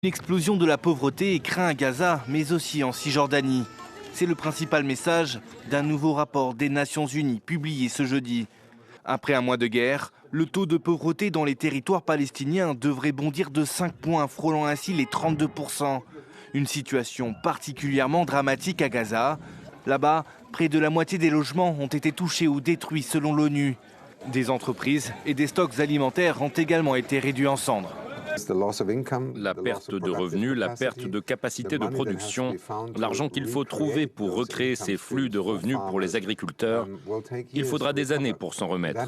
Une explosion de la pauvreté est crainte à Gaza, mais aussi en Cisjordanie. C'est le principal message d'un nouveau rapport des Nations Unies publié ce jeudi. Après un mois de guerre, le taux de pauvreté dans les territoires palestiniens devrait bondir de 5 points, frôlant ainsi les 32%. Une situation particulièrement dramatique à Gaza. Là-bas, près de la moitié des logements ont été touchés ou détruits selon l'ONU. Des entreprises et des stocks alimentaires ont également été réduits en cendres. La perte de revenus, la perte de capacité de production, l'argent qu'il faut trouver pour recréer ces flux de revenus pour les agriculteurs, il faudra des années pour s'en remettre.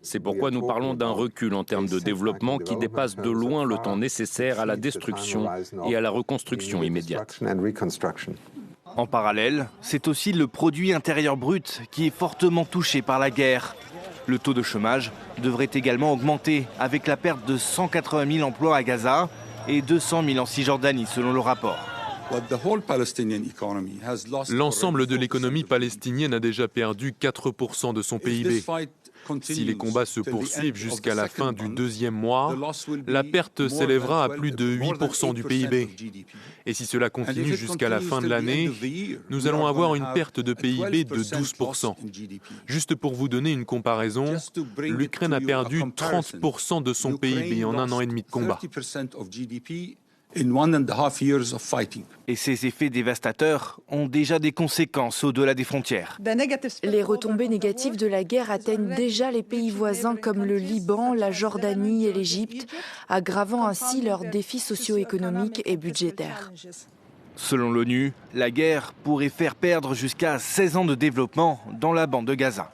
C'est pourquoi nous parlons d'un recul en termes de développement qui dépasse de loin le temps nécessaire à la destruction et à la reconstruction immédiate. En parallèle, c'est aussi le produit intérieur brut qui est fortement touché par la guerre. Le taux de chômage devrait également augmenter avec la perte de 180 000 emplois à Gaza et 200 000 en Cisjordanie selon le rapport. L'ensemble de l'économie palestinienne a déjà perdu 4% de son PIB. Si les combats se poursuivent jusqu'à la fin du deuxième mois, la perte s'élèvera à plus de 8% du PIB. Et si cela continue jusqu'à la fin de l'année, nous allons avoir une perte de PIB de 12%. Juste pour vous donner une comparaison, l'Ukraine a perdu 30% de son PIB en un an et demi de combat. Et ces effets dévastateurs ont déjà des conséquences au-delà des frontières. Les retombées négatives de la guerre atteignent déjà les pays voisins comme le Liban, la Jordanie et l'Égypte, aggravant ainsi leurs défis socio-économiques et budgétaires. Selon l'ONU, la guerre pourrait faire perdre jusqu'à 16 ans de développement dans la bande de Gaza.